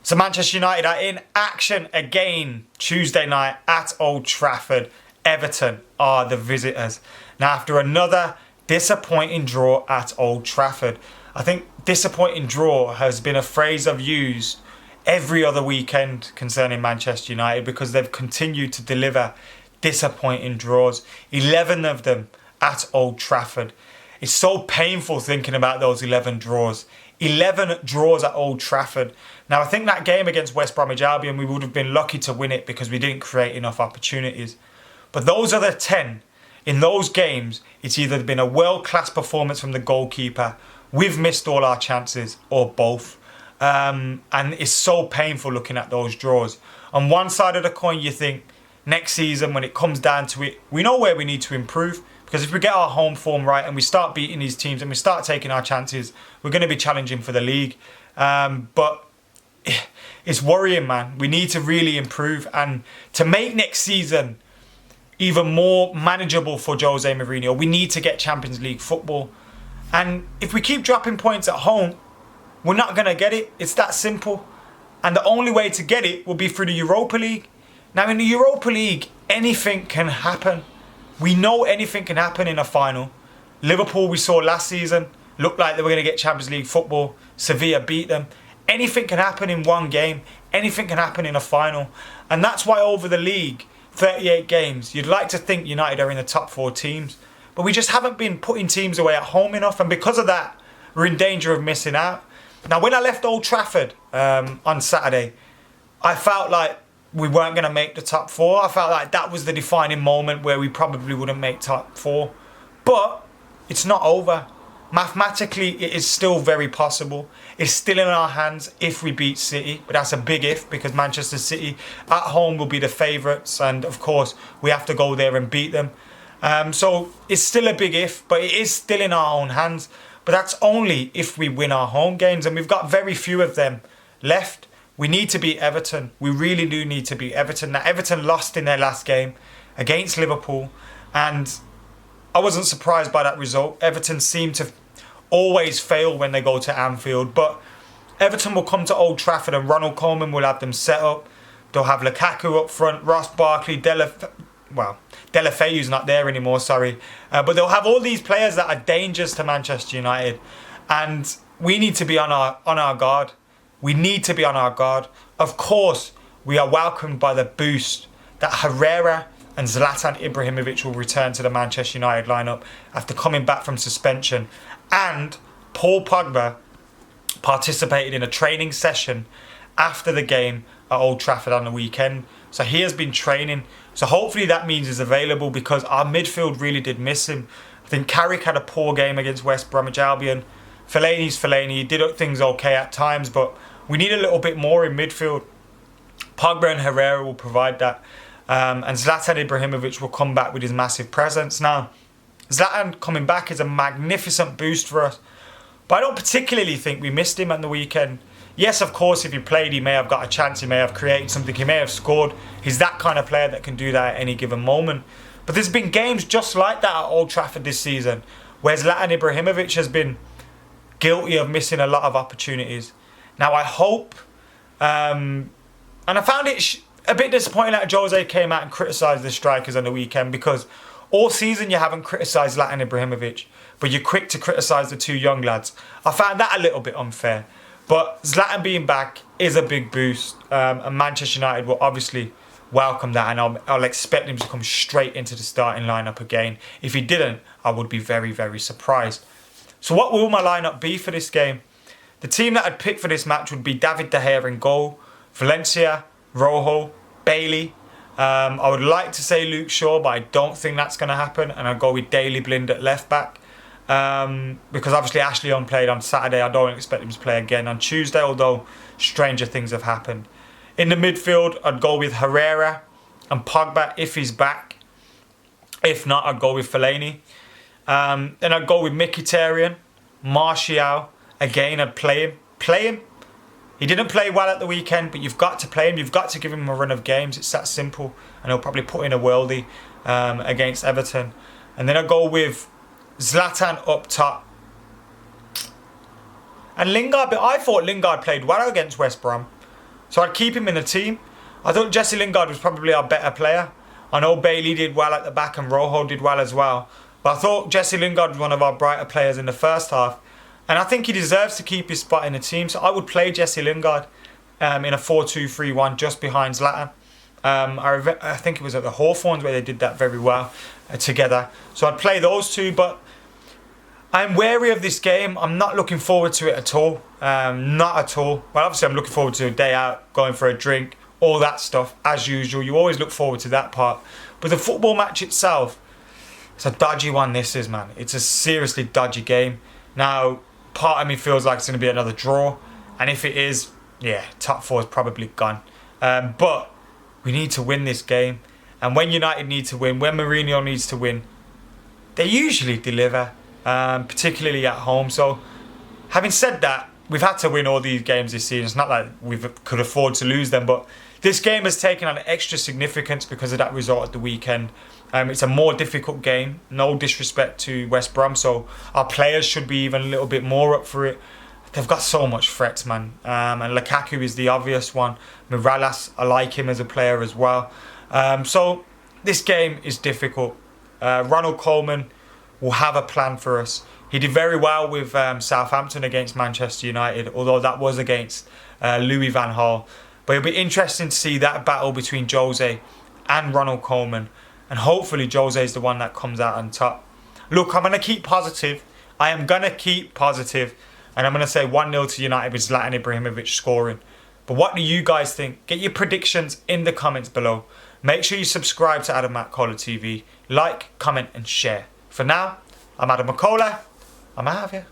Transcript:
So Manchester United are in action again Tuesday night at Old Trafford. Everton are the visitors. Now, after another disappointing draw at Old Trafford, I think disappointing draw has been a phrase I've used every other weekend concerning Manchester United because they've continued to deliver disappointing draws. 11 of them at Old Trafford. It's so painful thinking about those 11 draws. 11 draws at Old Trafford. Now, I think that game against West Bromwich Albion, we would have been lucky to win it because we didn't create enough opportunities. But those other 10, in those games, it's either been a world-class performance from the goalkeeper, we've missed all our chances, or both. And it's so painful looking at those draws. On one side of the coin, you think, next season, when it comes down to it, we know where we need to improve. Because if we get our home form right and we start beating these teams and we start taking our chances, we're going to be challenging for the league. But it's worrying, man. We need to really improve. And to make next season even more manageable for Jose Mourinho, we need to get Champions League football. And if we keep dropping points at home, we're not going to get it. It's that simple. And the only way to get it will be through the Europa League. Now, in the Europa League, anything can happen. We know anything can happen in a final. Liverpool, we saw last season, looked like they were going to get Champions League football. Sevilla beat them. Anything can happen in one game. Anything can happen in a final. And that's why over the league, 38 games, you'd like to think United are in the top 4 teams. But we just haven't been putting teams away at home enough. And because of that, we're in danger of missing out. Now, when I left Old Trafford on Saturday, I felt like we weren't going to make the top 4. I felt like that was the defining moment where we probably wouldn't make top 4. But it's not over. Mathematically, it is still very possible. It's still in our hands if we beat City. But that's a big if, because Manchester City at home will be the favourites. And of course, we have to go there and beat them. So it's still a big if, but it is still in our own hands. But that's only if we win our home games. And we've got very few of them left. We need to beat Everton. We really do need to beat Everton. Now, Everton lost in their last game against Liverpool. And I wasn't surprised by that result. Everton seem to always fail when they go to Anfield. But Everton will come to Old Trafford and Ronald Koeman will have them set up. They'll have Lukaku up front, Ross Barkley, Delafeu's not there anymore, sorry. But they'll have all these players that are dangerous to Manchester United. And we need to be on our guard. We need to be on our guard. Of course, we are welcomed by the boost that Herrera and Zlatan Ibrahimovic will return to the Manchester United lineup after coming back from suspension. And Paul Pogba participated in a training session after the game at Old Trafford on the weekend. So he has been training. So hopefully that means he's available because our midfield really did miss him. I think Carrick had a poor game against West Bromwich Albion. Fellaini's Fellaini. He did things okay at times, but we need a little bit more in midfield. Pogba and Herrera will provide that. And Zlatan Ibrahimovic will come back with his massive presence. Now, Zlatan coming back is a magnificent boost for us. But I don't particularly think we missed him on the weekend. Yes, of course, if he played, he may have got a chance. He may have created something. He may have scored. He's that kind of player that can do that at any given moment. But there's been games just like that at Old Trafford this season where Zlatan Ibrahimovic has been guilty of missing a lot of opportunities. Now, I hope, and I found it a bit disappointing that Jose came out and criticised the strikers on the weekend because all season you haven't criticised Zlatan Ibrahimovic, but you're quick to criticise the 2 young lads. I found that a little bit unfair. But Zlatan being back is a big boost, and Manchester United will obviously welcome that, and I'll expect him to come straight into the starting lineup again. If he didn't, I would be very, very surprised. So what will my lineup be for this game? The team that I'd pick for this match would be David De Gea in goal, Valencia, Rojo, Bailey. I would like to say Luke Shaw, but I don't think that's going to happen. And I'll go with Daley Blind at left back. Because obviously Ashley Young played on Saturday. I don't expect him to play again on Tuesday, although stranger things have happened. In the midfield, I'd go with Herrera and Pogba if he's back. If not, I'd go with Fellaini. Then I'd go with Mkhitaryan, Martial. Again, I'd play him. He didn't play well at the weekend, but you've got to play him. You've got to give him a run of games. It's that simple. And he'll probably put in a worldie against Everton. And then I'll go with Zlatan up top. And Lingard, but I thought Lingard played well against West Brom. So I'd keep him in the team. I thought Jesse Lingard was probably our better player. I know Bailey did well at the back and Rojo did well as well. But I thought Jesse Lingard was one of our brighter players in the first half. And I think he deserves to keep his spot in the team. So I would play Jesse Lingard in a 4-2-3-1 just behind Zlatan. I think it was at the Hawthorns where they did that very well together. So I'd play those two, but I'm wary of this game. I'm not looking forward to it at all. Not at all. Well, obviously I'm looking forward to a day out, going for a drink, all that stuff, as usual. You always look forward to that part. But the football match itself, it's a dodgy one, this is, man. It's a seriously dodgy game. Now, part of me feels like it's going to be another draw. And if it is, yeah, top four is probably gone. But we need to win this game. And when United need to win, when Mourinho needs to win, they usually deliver, particularly at home. So, having said that, we've had to win all these games this season. It's not like we could afford to lose them, but this game has taken on extra significance because of that result at the weekend. It's a more difficult game. No disrespect to West Brom, so our players should be even a little bit more up for it. They've got so much threats, man. And Lukaku is the obvious one. Mirallas, I like him as a player as well. So this game is difficult. Ronald Koeman will have a plan for us. He did very well with Southampton against Manchester United, although that was against Louis van Gaal. But it'll be interesting to see that battle between Jose and Ronald Koeman. And hopefully Jose is the one that comes out on top. Look, I'm going to keep positive. I am going to keep positive. And I'm going to say 1-0 to United with Zlatan Ibrahimovic scoring. But what do you guys think? Get your predictions in the comments below. Make sure you subscribe to Adam McKola TV. Like, comment and share. For now, I'm Adam McKola. I'm out of here.